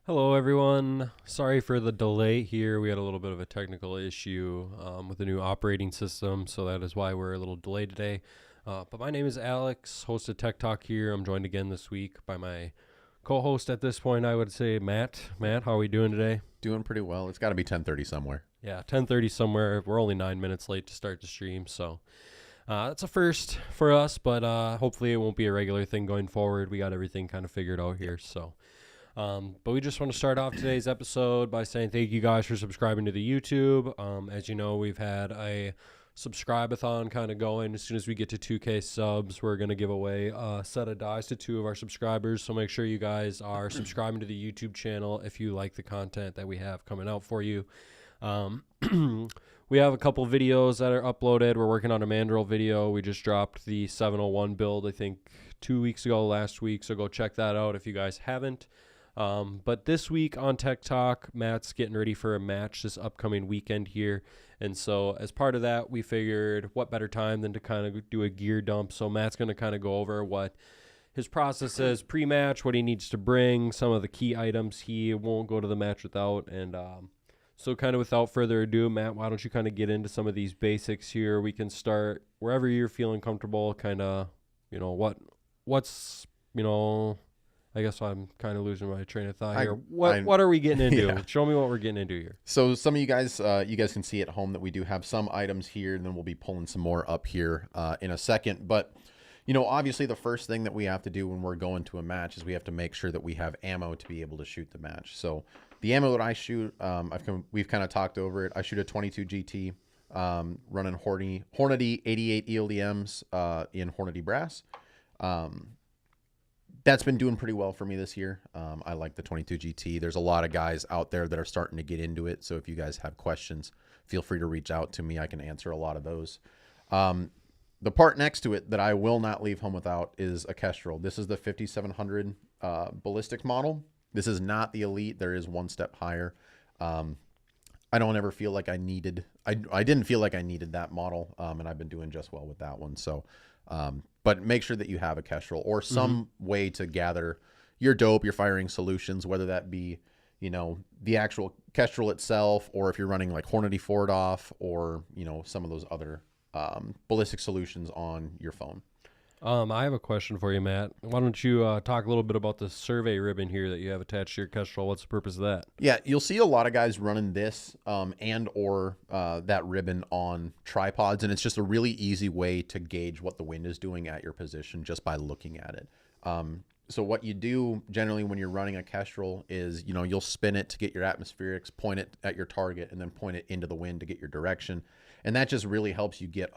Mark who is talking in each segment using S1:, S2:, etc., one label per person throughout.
S1: Hello, everyone. Sorry for the delay here. We had a little bit of a technical issue with the new operating system, so that is why we're a little delayed today. But my name is Alex, host of Tech Talk here. I'm joined again this week by my co-host at this point, I would say, Matt. Matt, how are we doing today?
S2: Doing pretty well. It's got to be 10:30 somewhere.
S1: Yeah, 10:30 somewhere. We're only 9 minutes late to start the stream, so that's a first for us, but hopefully it won't be a regular thing going forward. We got everything kind of figured out here, so... but we just want to start off today's episode by saying thank you guys for subscribing to the YouTube. As you know, we've had a subscribe-a-thon kind of going. As soon as we get to 2K subs, we're going to give away a set of dies to 2 of our subscribers. So make sure you guys are subscribing to the YouTube channel if you like the content that we have coming out for you. We have a couple videos that are uploaded. We're working on a Mandrill video. We just dropped the 701 build, I think, 2 weeks ago, last week. So go check that out if you guys haven't. But this week on Tech Talk, Matt's getting ready for a match this upcoming weekend here. And so as part of that, we figured what better time than to kind of do a gear dump. So Matt's going to kind of go over what his process is pre-match, what he needs to bring, some of the key items he won't go to the match without. And so kind of without further ado, Matt, why don't you kind of get into some of these basics here? We can start wherever you're feeling comfortable, kind of, what's, I guess I'm kind of losing my train of thought here. What are we getting into?
S2: Yeah.
S1: Show me what we're getting into here.
S2: So some of you guys can see at home that we do have some items here, and then we'll be pulling some more up here in a second. But, obviously the first thing that we have to do when we're going to a match is we have to make sure that we have ammo to be able to shoot the match. So the ammo that I shoot, we've kind of talked over it. I shoot a 22 GT running Hornady 88 ELDMs in Hornady brass. That's been doing pretty well for me this year. I like the 22 GT. There's a lot of guys out there that are starting to get into it. So if you guys have questions, feel free to reach out to me. I can answer a lot of those. The part next to it that I will not leave home without is a Kestrel. This is the 5700 ballistic model. This is not the Elite. There is one step higher. I don't ever feel like I didn't feel like I needed that model, and I've been doing just well with that one. So, but make sure that you have a Kestrel or some way to gather your dope, your firing solutions, whether that be, the actual Kestrel itself, or if you're running like Hornady Ford off, or, some of those other ballistic solutions on your phone.
S1: I have a question for you, Matt. Why don't you talk a little bit about the survey ribbon here that you have attached to your Kestrel? What's the purpose of that?
S2: Yeah, you'll see a lot of guys running this and or that ribbon on tripods, and it's just a really easy way to gauge what the wind is doing at your position just by looking at it. So what you do generally when you're running a Kestrel is, you'll spin it to get your atmospherics, point it at your target, and then point it into the wind to get your direction. And that just really helps you get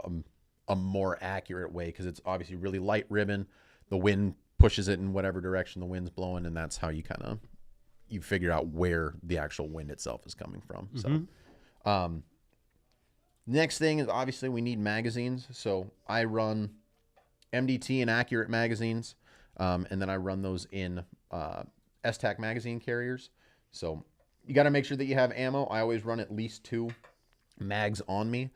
S2: a more accurate way, because it's obviously really light ribbon. The wind pushes it in whatever direction the wind's blowing, and that's how you figure out where the actual wind itself is coming from. So next thing is obviously we need magazines. So I run MDT and Accurate magazines, and then I run those in STAC magazine carriers. So you got to make sure that you have ammo. I always run at least 2 mags on me,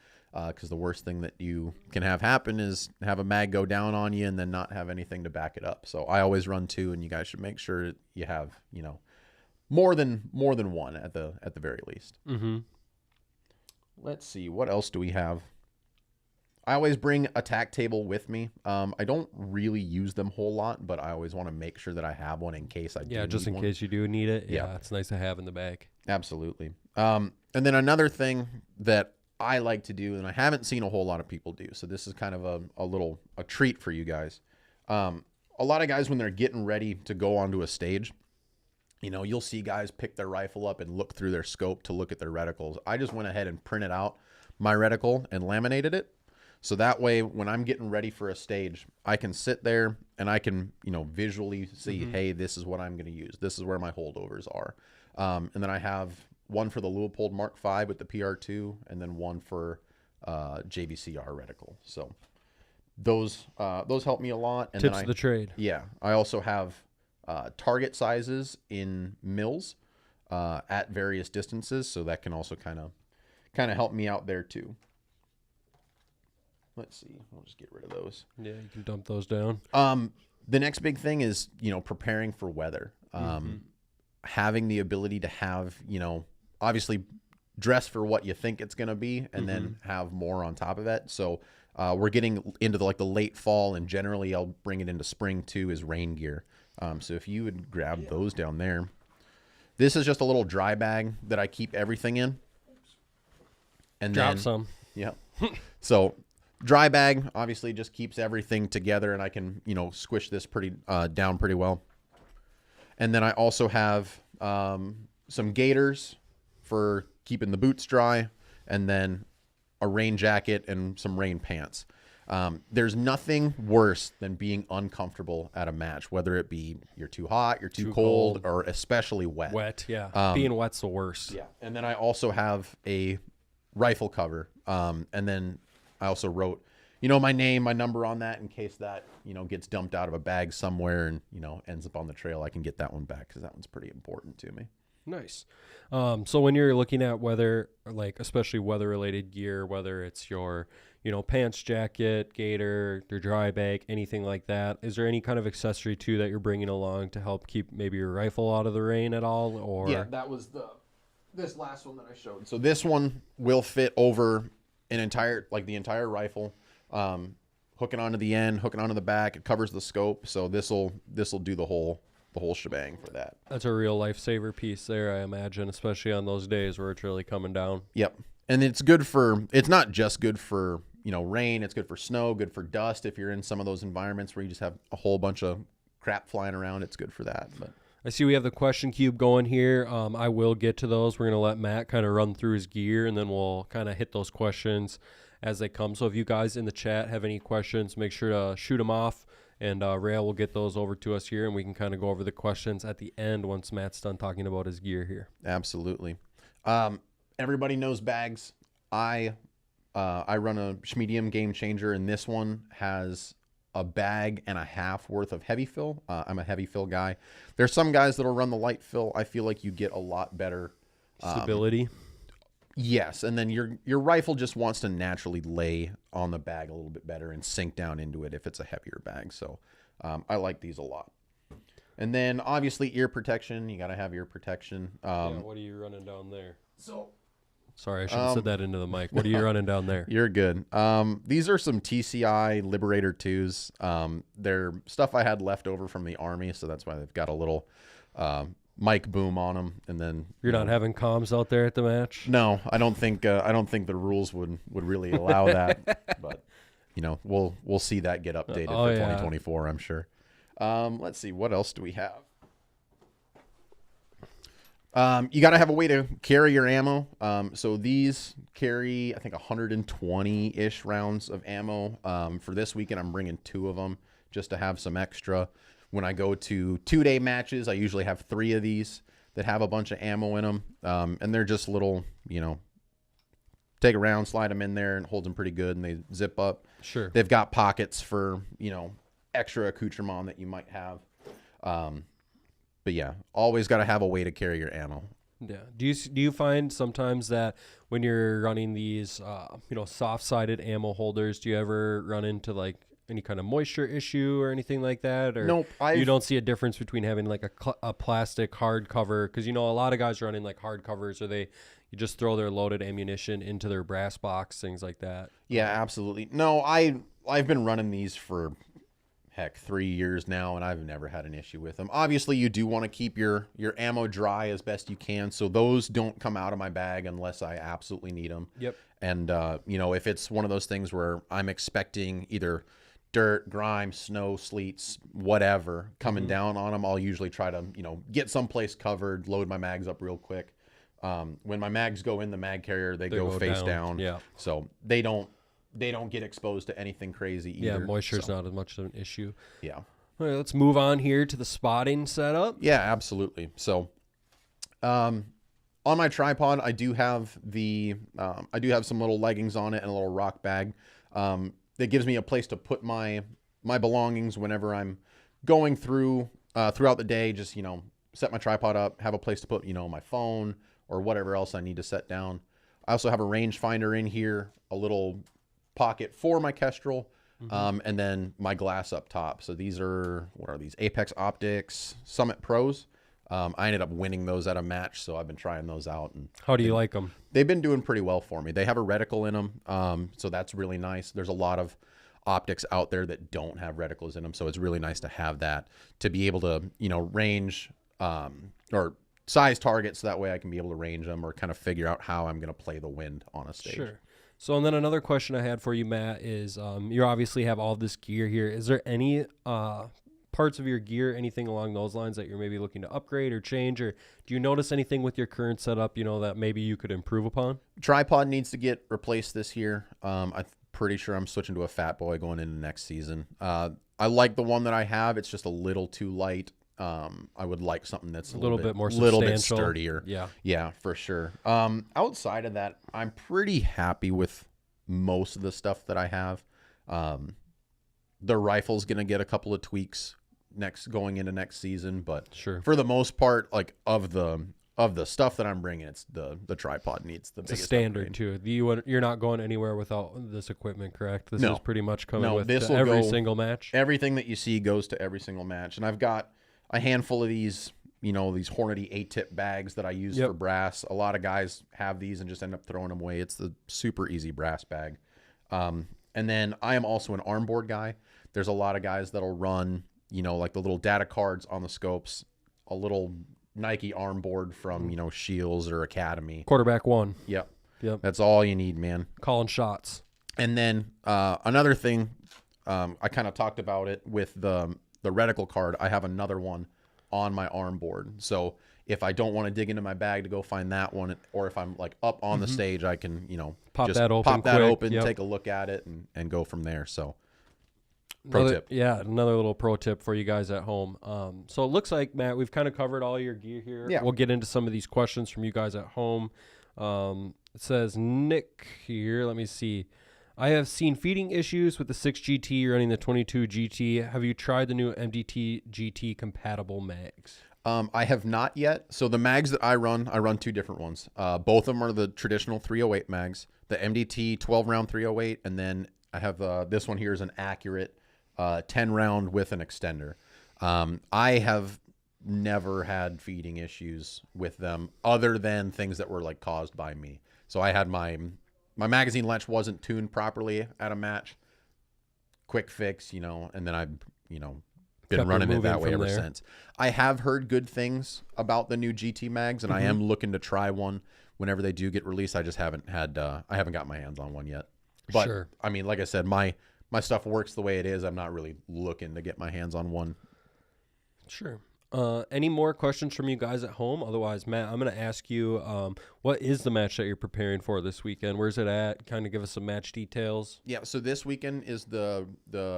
S2: because the worst thing that you can have happen is have a mag go down on you and then not have anything to back it up. So I always run 2, and you guys should make sure you have, more than 1 at the very least. Let's see, what else do we have? I always bring a tack table with me. I don't really use them a whole lot, but I always want to make sure that I have one in case I do.
S1: Yeah, just in case you do need it. Yeah, it's nice to have in the bag.
S2: Absolutely. And then another thing that I like to do, and I haven't seen a whole lot of people do, so this is kind of a treat for you guys. A lot of guys, when they're getting ready to go onto a stage, you'll see guys pick their rifle up and look through their scope to look at their reticles. I just went ahead and printed out my reticle and laminated it. So that way, when I'm getting ready for a stage, I can sit there and I can, visually see, hey, this is what I'm going to use. This is where my holdovers are. And then I have one for the Leupold Mark V with the PR2, and then one for JVCR reticle. So those help me a lot. And
S1: Tips of the trade.
S2: Yeah. I also have target sizes in mils at various distances. So that can also kind of help me out there too. Let's see. We'll just get rid of those.
S1: Yeah, you can dump those down.
S2: The next big thing is, preparing for weather. having the ability to have, obviously dress for what you think it's going to be and then have more on top of it. So we're getting into the late fall, and generally I'll bring it into spring too, is rain gear. So if you would grab those down there. This is just a little dry bag that I keep everything in. And
S1: Drop
S2: then,
S1: some.
S2: Yeah. So dry bag obviously just keeps everything together, and I can, squish this down pretty well. And then I also have some gaiters for keeping the boots dry, and then a rain jacket and some rain pants. There's nothing worse than being uncomfortable at a match, whether it be you're too hot, you're too cold, or especially wet.
S1: Wet, yeah. Being wet's the worst.
S2: Yeah. And then I also have a rifle cover. And then I also wrote, my name, my number on that in case that, gets dumped out of a bag somewhere and, ends up on the trail. I can get that one back because that one's pretty important to me.
S1: Nice. So when you're looking at weather, especially weather-related gear, whether it's your, pants, jacket, gaiter, your dry bag, anything like that, is there any kind of accessory too that you're bringing along to help keep maybe your rifle out of the rain at all? Or
S2: yeah, that was this last one that I showed. So this one will fit over the entire rifle, hooking onto the end, hooking onto the back. It covers the scope, so this'll do the whole shebang for that.
S1: That's a real lifesaver piece there, I imagine, especially on those days where it's really coming down.
S2: Yep. And it's not just good for, rain. It's good for snow, good for dust. If you're in some of those environments where you just have a whole bunch of crap flying around, it's good for that. But
S1: I see we have the question cube going here. I will get to those. We're going to let Matt kind of run through his gear, and then we'll kind of hit those questions as they come. So if you guys in the chat have any questions, make sure to shoot them off, and Rail will get those over to us here, and we can kind of go over the questions at the end once Matt's done talking about his gear here.
S2: Absolutely. Everybody knows bags. I run a Schmedium Game Changer, and this one has a bag and a half worth of heavy fill. I'm a heavy fill guy. There's some guys that'll run the light fill. I feel like you get a lot better
S1: Stability.
S2: Yes, and then your rifle just wants to naturally lay on the bag a little bit better and sink down into it if it's a heavier bag. So I like these a lot. And then obviously ear protection. You got to have ear protection.
S1: What are you running down there? Sorry, I should have said that into the mic. What are you running down there?
S2: You're good. These are some TCI Liberator 2s. They're stuff I had left over from the Army, so that's why they've got a little mic boom on them. And then
S1: you're not having comms out there at the match?
S2: No, I don't think the rules would really allow that. But we'll see that get updated for 2024, I'm sure. Let's see, what else do we have? You got to have a way to carry your ammo. So these carry, I think, 120-ish rounds of ammo. For this weekend, I'm bringing 2 of them just to have some extra. When I go to 2-day matches, I usually have 3 of these that have a bunch of ammo in them. And they're just little, take a round, slide them in there, and hold them pretty good, and they zip up.
S1: Sure.
S2: They've got pockets for, extra accoutrement that you might have. But yeah, always got to have a way to carry your ammo.
S1: Yeah. Do you find sometimes that when you're running these, soft-sided ammo holders, do you ever run into any kind of moisture issue or anything like that? Or
S2: nope.
S1: You don't see a difference between having a plastic hard cover? Because a lot of guys running hard covers, or you just throw their loaded ammunition into their brass box, things like that.
S2: Yeah, absolutely. No, I've been running these for 3 years now, and I've never had an issue with them. Obviously, you do want to keep your ammo dry as best you can, so those don't come out of my bag unless I absolutely need them.
S1: Yep.
S2: And if it's one of those things where I'm expecting either dirt, grime, snow, sleets, whatever coming down on them, I'll usually try to get someplace covered, load my mags up real quick. When my mags go in the mag carrier, they go face down.
S1: Yeah.
S2: So they don't get exposed to anything crazy either.
S1: Yeah, moisture's not as much of an issue.
S2: Yeah.
S1: All right, let's move on here to the spotting setup.
S2: Yeah, absolutely. So, on my tripod, I do have some little leggings on it and a little rock bag. That gives me a place to put my belongings whenever I'm going throughout the day. Just set my tripod up, have a place to put my phone or whatever else I need to set down. I also have a rangefinder in here, a little pocket for my Kestrel, and then my glass up top. So these are, what are these? Apex Optics Summit Pros. I ended up winning those at a match, so I've been trying those out, and
S1: How do you like them?
S2: they've been doing pretty well for me. They have a reticle in them, so that's really nice. There's a lot of optics out there that don't have reticles in them, so it's really nice to have that to be able to, range or size targets, so that way I can be able to range them or kind of figure out how I'm going to play the wind on a stage.
S1: Sure. So, and then another question I had for you, Matt, is you obviously have all this gear here. Is there any parts of your gear, anything along those lines that you're maybe looking to upgrade or change, or do you notice anything with your current setup, that maybe you could improve upon?
S2: Tripod needs to get replaced this year. I'm pretty sure I'm switching to a Fat Boy going into next season. I like the one that I have. It's just a little too light. I would like something that's a little bit more substantial, little bit sturdier. Yeah, for sure. Outside of that, I'm pretty happy with most of the stuff that I have. The rifle's gonna get a couple of tweaks going into next season, but
S1: sure,
S2: for the most part, like of the stuff that I'm bringing, it's the tripod needs the biggest
S1: standard
S2: upgrade.
S1: too. You're not going anywhere without this equipment, correct? This is pretty much coming with
S2: this
S1: every single match.
S2: Everything that you see goes to every single match, and I've got a handful of these, these Hornady 8-tip bags that I use for brass. A lot of guys have these and just end up throwing them away. It's the super easy brass bag. And then I am also an arm board guy. There's a lot of guys that'll run, like the little data cards on the scopes, a little Nike arm board from, Shields or Academy.
S1: Quarterback one.
S2: Yep. That's all you need, man.
S1: Calling shots.
S2: And then another thing, I kind of talked about it with the reticle card. I have another one on my arm board. So if I don't want to dig into my bag to go find that one, or if I'm like up on the stage, I can,
S1: pop
S2: just
S1: that open,
S2: take a look at it and go from there. So
S1: tip. Yeah, another little pro tip for you guys at home. So it looks like, Matt, we've kind of covered all your gear here.
S2: Yeah.
S1: We'll get into some of these questions from you guys at home. It says, Nick here, let me see. I have seen feeding issues with the 6 GT running the 22 GT. Have you tried the new MDT GT compatible mags?
S2: I have not yet. So the mags that I run two different ones. Both of them are the traditional 308 mags, the MDT 12 round 308, and then I have this one here is an accurate 10 round with an extender. I have never had feeding issues with them other than things that were like caused by me. So I had my magazine latch wasn't tuned properly at a match. Quick fix, and then I've, been running it that way ever since. I have heard good things about the new GT mags, and I am looking to try one whenever they do get released. I just haven't had, I haven't got my hands on one yet. But
S1: sure.
S2: I mean, like I said, my stuff works the way it is. I'm not really looking to get my hands on one.
S1: Sure. Any more questions from you guys at home? Otherwise, Matt, I'm going to ask you, what is the match that you're preparing for this weekend? Where's it at? Kind of give us some match details.
S2: Yeah, so this weekend is the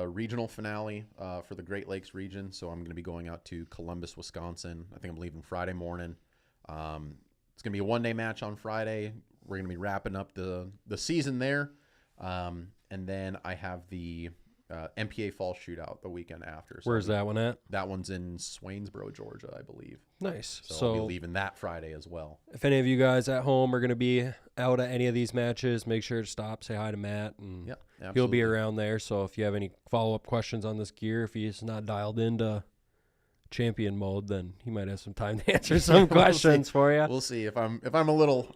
S2: regional finale for the Great Lakes region. So I'm going to be going out to Columbus, Wisconsin. I think I'm leaving Friday morning. It's going to be a one-day match on Friday. We're going to be wrapping up the season there. And then I have the MPA Fall Shootout the weekend after. So
S1: where's that one at?
S2: That one's in Swainsboro, Georgia, I believe.
S1: Nice.
S2: So I'll be leaving that Friday as well.
S1: If any of you guys at home are going to be out at any of these matches, make sure to stop, say hi to Matt, and he'll be around there. So if you have any follow-up questions on this gear, if he's not dialed into champion mode, then he might have some time to answer some questions for you.
S2: We'll see. If I'm a little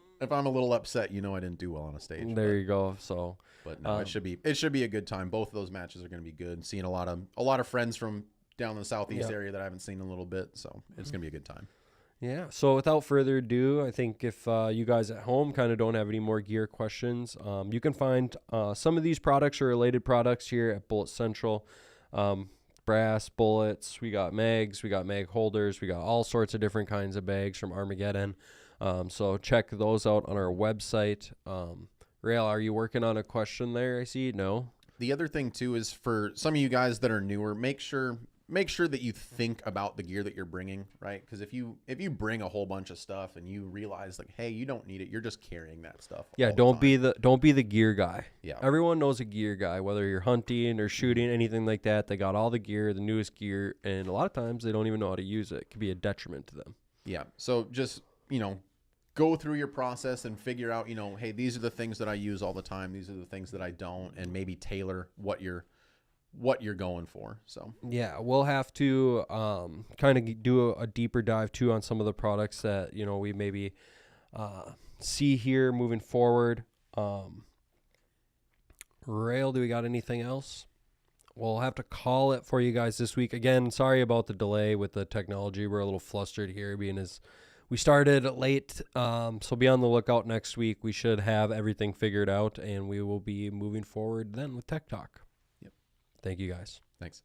S2: upset, I didn't do well on a stage.
S1: There you go. So,
S2: but no, it should be a good time. Both of those matches are going to be good. Seeing a lot of friends from down in the southeast area that I haven't seen in a little bit, so it's going to be a good time.
S1: Yeah. So without further ado, I think if you guys at home kind of don't have any more gear questions, you can find some of these products or related products here at Bullet Central. Brass, bullets, we got mags, we got mag holders, we got all sorts of different kinds of bags from Armageddon. So check those out on our website. Rael, are you working on a question there? I see. No.
S2: The other thing too is for some of you guys that are newer, make sure that you think about the gear that you're bringing, right? Because if you bring a whole bunch of stuff and you realize like, hey, you don't need it, you're just carrying that stuff.
S1: Yeah, don't be the gear guy.
S2: Yeah,
S1: everyone knows a gear guy, whether you're hunting or shooting, anything like that. They got all the gear, the newest gear, and a lot of times they don't even know how to use it. It could be a detriment to them.
S2: Yeah, so just go through your process and figure out, hey, these are the things that I use all the time. These are the things that I don't, and maybe tailor what you're what you're going for. So
S1: Yeah, we'll have to kind of do a deeper dive too on some of the products that, you know, we maybe see here moving forward. Rail, do we got anything else? We'll have to call it for you guys this week. Again, sorry about the delay with the technology. We're a little flustered here being as we started late. So be on the lookout next week. We should have everything figured out, and we will be moving forward then with Tech Talk.
S2: Yep.
S1: Thank you guys.
S2: Thanks.